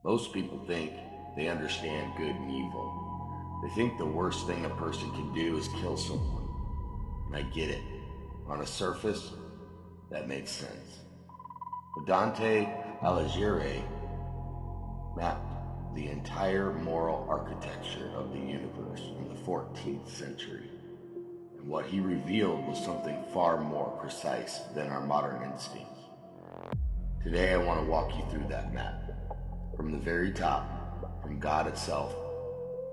Most people think they understand good and evil. They think the worst thing a person can do is kill someone. And I get it. On a surface, that makes sense. But Dante Alighieri mapped the entire moral architecture of the universe in the 14th century. And what he revealed was something far more precise than our modern instincts. Today I want to walk you through that map. From the very top, from God itself,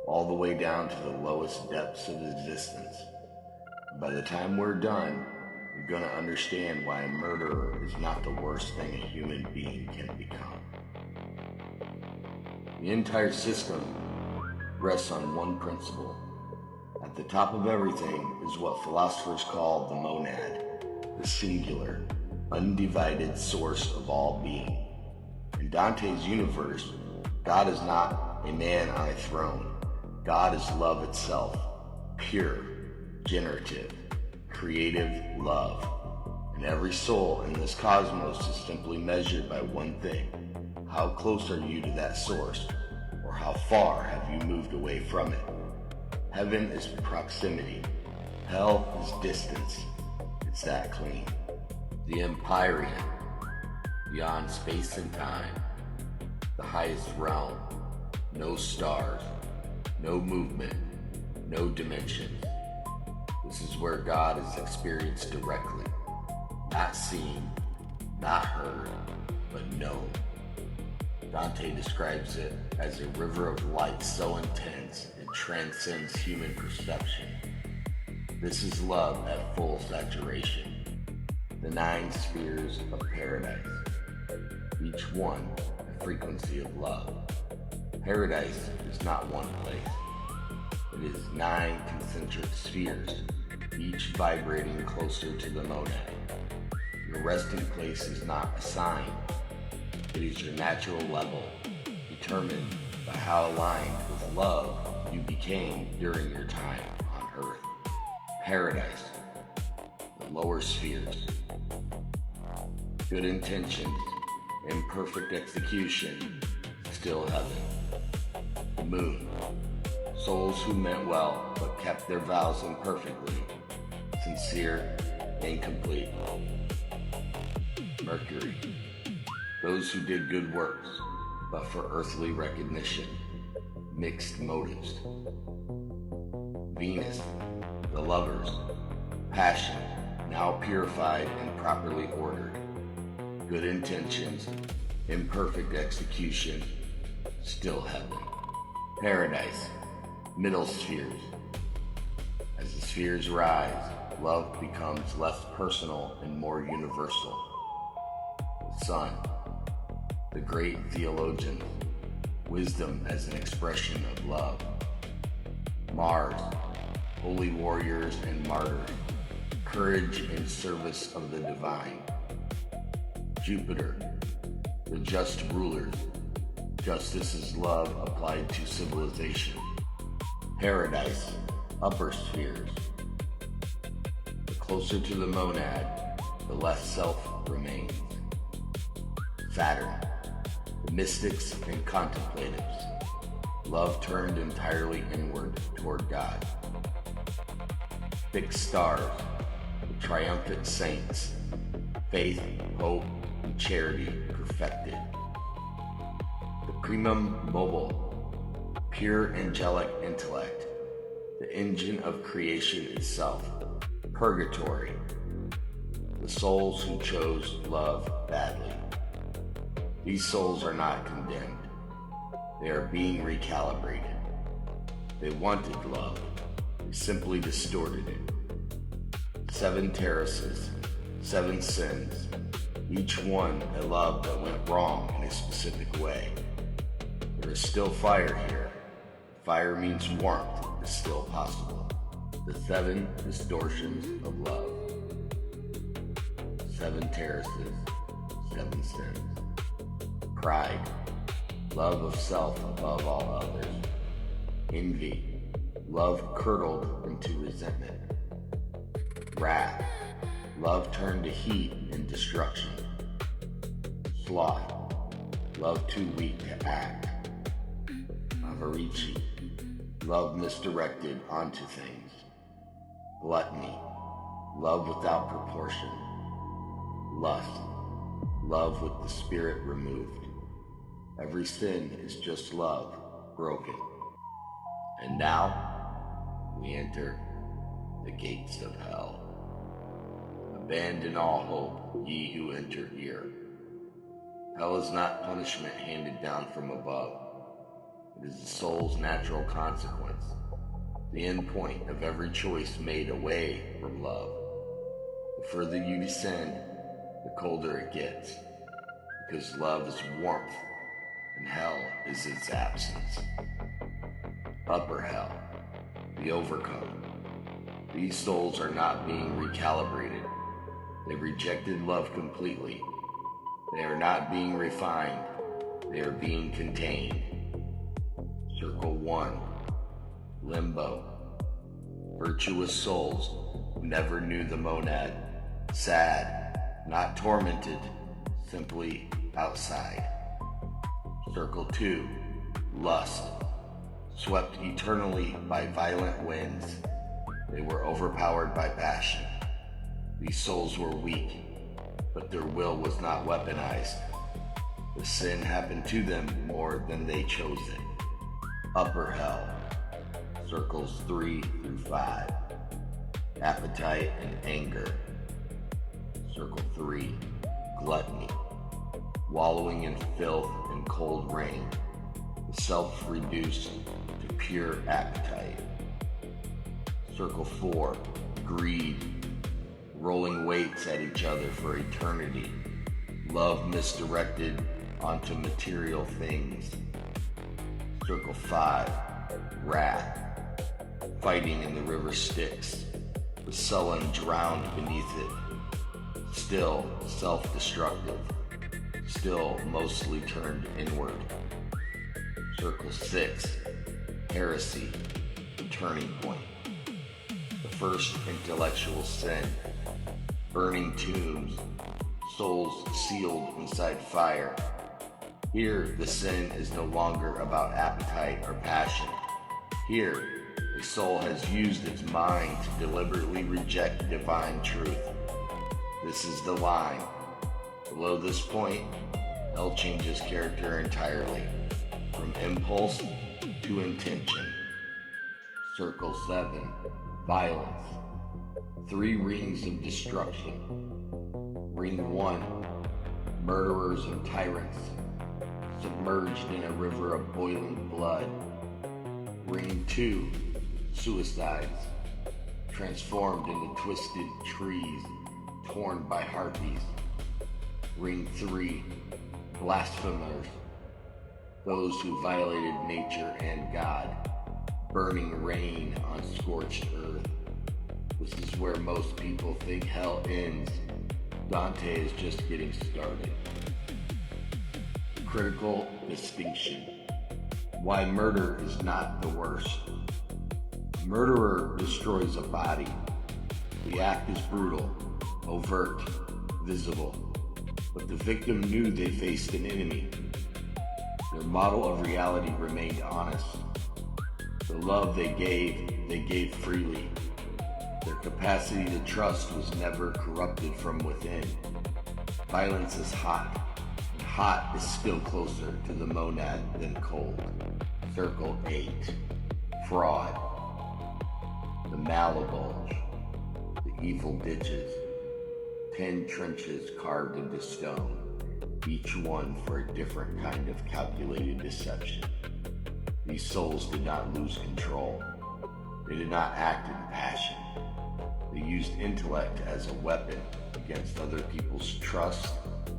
all the way down to the lowest depths of existence. By the time we're done, you're going to understand why a murderer is not the worst thing a human being can become. The entire system rests on one principle. At the top of everything is what philosophers call the monad, the singular, undivided source of all being. In Dante's universe, God is not a man on a throne. God is love itself, pure, generative, creative love. And every soul in this cosmos is simply measured by one thing. How close are you to that source? Or how far have you moved away from it? Heaven is proximity. Hell is distance. It's that clean. The Empyrean, beyond space and time, the highest realm, no stars, no movement, no dimensions. This is where God is experienced directly, not seen, not heard, but known. Dante describes it as a river of light so intense it transcends human perception. This is love at full saturation. The 9 spheres of paradise, each one a frequency of love. Paradise is not one place. It is 9 concentric spheres, each vibrating closer to the monad. Your resting place is not a sign. It is your natural level, determined by how aligned with love you became during your time on earth. Paradise, the lower spheres. Good intentions, imperfect execution, still heaven. The moon, souls who meant well but kept their vows imperfectly, sincere and complete. Mercury, those who did good works but for earthly recognition, mixed motives. Venus, the lovers, passion, now purified and properly ordered. Good intentions, imperfect execution, still heaven. Paradise, middle spheres. As the spheres rise, love becomes less personal and more universal. The sun, the great theologian, wisdom as an expression of love. Mars, holy warriors and martyrs, courage in service of the divine. Jupiter, the just rulers, justice is love applied to civilization. Paradise, upper spheres. The closer to the monad, the less self remains. Saturn, the mystics and contemplatives, love turned entirely inward toward God. Fixed stars, the triumphant saints, faith, hope, and charity perfected. The primum mobile, pure angelic intellect, the engine of creation itself. Purgatory, the souls who chose love badly. These souls are not condemned. They are being recalibrated. They wanted love. They simply distorted it. 7 terraces, 7 sins, each one a love that went wrong in a specific way. There is still fire here. Fire means warmth is still possible. The 7 distortions of love. 7 terraces, 7 sins. Pride, love of self above all others. Envy, love curdled into resentment. Wrath, love turned to heat and destruction. Sloth, love too weak to act. Avarici, love misdirected onto things. Gluttony, love without proportion. Lust, love with the spirit removed. Every sin is just love, broken. And now, we enter the gates of hell. Abandon all hope, ye who enter here. Hell is not punishment handed down from above. It is the soul's natural consequence, the end point of every choice made away from love. The further you descend, the colder it gets, because love is warmth and hell is its absence. Upper hell, the overcome. These souls are not being recalibrated. They rejected love completely. They are not being refined. They are being contained. Circle 1, limbo. Virtuous souls who never knew the monad. Sad, not tormented, simply outside. Circle 2, lust. Swept eternally by violent winds. They were overpowered by passion. These souls were weak, but their will was not weaponized. The sin happened to them more than they chose it. Upper hell, circles 3 through 5. Appetite and anger. Circle 3, gluttony. Wallowing in filth and cold rain. The self reduced to pure appetite. Circle 4, greed. Rolling weights at each other for eternity. Love misdirected onto material things. Circle 5, wrath. Fighting in the river Styx. The sullen drowned beneath it. Still self-destructive. Still mostly turned inward. Circle 6, heresy. The turning point. The first intellectual sin. Burning tombs, souls sealed inside fire. Here, the sin is no longer about appetite or passion. Here, a soul has used its mind to deliberately reject divine truth. This is the line. Below this point, hell changes character entirely, from impulse to intention. Circle 7, violence. 3 rings of destruction. Ring 1, murderers and tyrants, submerged in a river of boiling blood. Ring 2, suicides, transformed into twisted trees, torn by harpies. Ring 3, blasphemers, those who violated nature and God, burning rain on scorched earth. This is where most people think hell ends. Dante is just getting started. Critical distinction. Why murder is not the worst. Murderer destroys a body. The act is brutal, overt, visible, but the victim knew they faced an enemy. Their model of reality remained honest. The love they gave freely. Their capacity to trust was never corrupted from within. Violence is hot, and hot is still closer to the monad than cold. Circle 8, fraud. The malabulge, the evil ditches, 10 trenches carved into stone, each one for a different kind of calculated deception. These souls did not lose control. They did not act in passion. They used intellect as a weapon against other people's trust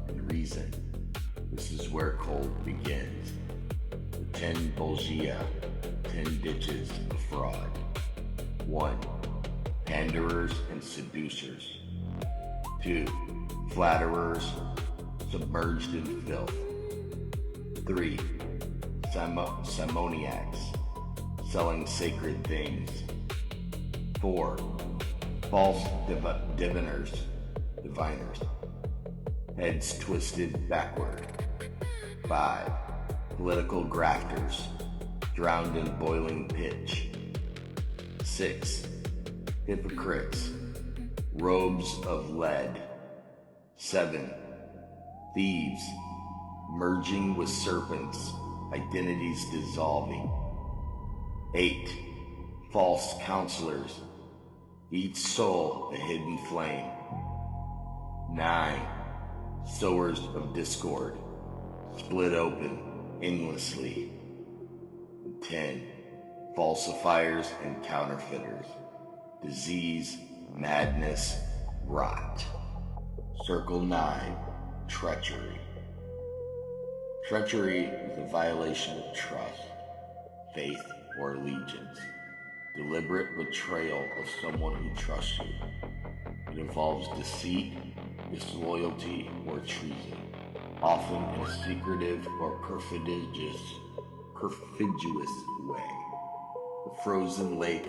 and reason. This is where cold begins. The 10 bolgia, 10 ditches of fraud. 1, panderers and seducers. 2, flatterers, submerged in filth. 3, simoniacs, selling sacred things. 4, false diviners, heads twisted backward. 5. Political grafters, drowned in boiling pitch. 6. Hypocrites, robes of lead. 7. Thieves, merging with serpents, identities dissolving. 8. False counselors, each soul a hidden flame. 9. Sowers of discord, split open endlessly. 10. Falsifiers and counterfeiters, disease, madness, rot. Circle 9. Treachery. Treachery is a violation of trust, faith, or allegiance. Deliberate betrayal of someone who trusts you. It involves deceit, disloyalty, or treason, often in a secretive or perfidious way. The frozen lake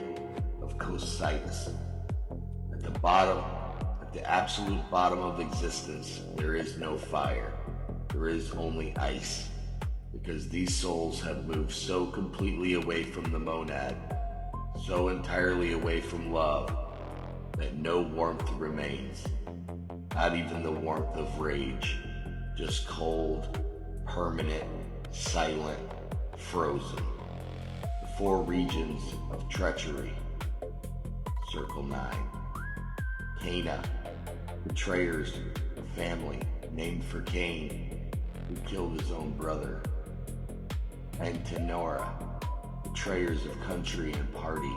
of Cocytus. At the absolute bottom of existence, there is no fire. There is only ice, because these souls have moved so completely away from the monad, so entirely away from love, that no warmth remains. Not even the warmth of rage, just cold, permanent, silent, frozen. The 4 regions of treachery. Circle 9. Cana, betrayers of family, named for Cain, who killed his own brother. And Tenora, betrayers of country and party.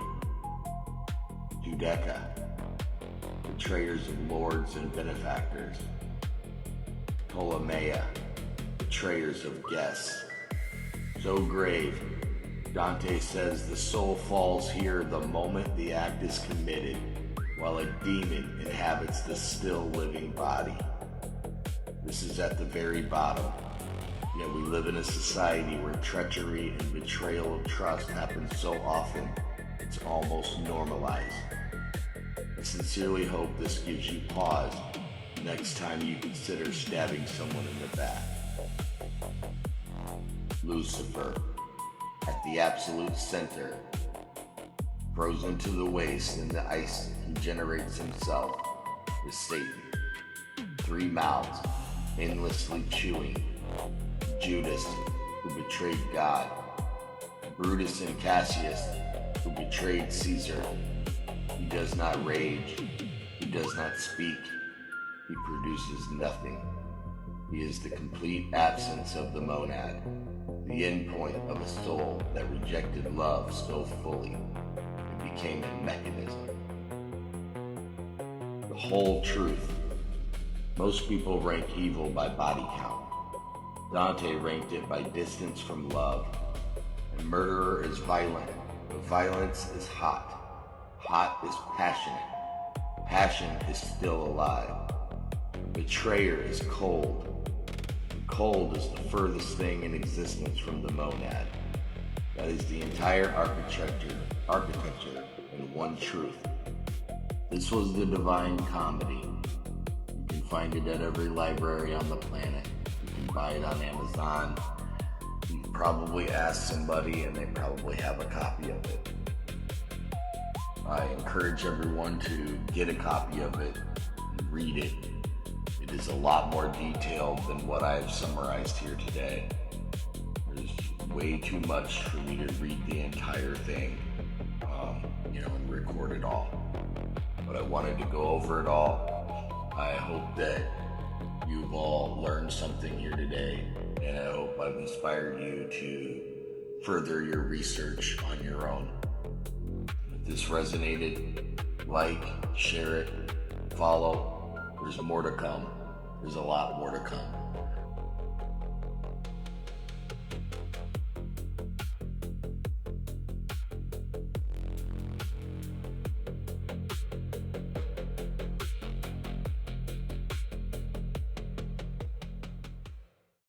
Judeca, betrayers of lords and benefactors. Ptolemaea, betrayers of guests. So grave, Dante says the soul falls here the moment the act is committed, while a demon inhabits the still living body. This is at the very bottom. Yet we live in a society where treachery and betrayal of trust happens so often, it's almost normalized. I sincerely hope this gives you pause next time you consider stabbing someone in the back. Lucifer, at the absolute center, frozen to the waist in the ice he generates himself, is Satan. 3 mouths, endlessly chewing. Judas, who betrayed God. Brutus and Cassius, who betrayed Caesar. He does not rage. He does not speak. He produces nothing. He is the complete absence of the monad, the end point of a soul that rejected love so fully it became a mechanism. The whole truth. Most people rank evil by body count. Dante ranked it by distance from love. A murderer is violent, but violence is hot. Hot is passionate. Passion is still alive. A betrayer is cold. And cold is the furthest thing in existence from the monad. That is the entire architecture in one truth. This was the Divine Comedy. You can find it at every library on the planet. You can buy it on Amazon. You can probably ask somebody and they probably have a copy of it. I encourage everyone to get a copy of it and read it. It is a lot more detailed than what I've summarized here today. There's way too much for me to read the entire thing, and record it all. But I wanted to go over it all. I hope that you've all learned something here today, and I hope I've inspired you to further your research on your own. If this resonated, like, share it, follow. There's more to come. There's a lot more to come.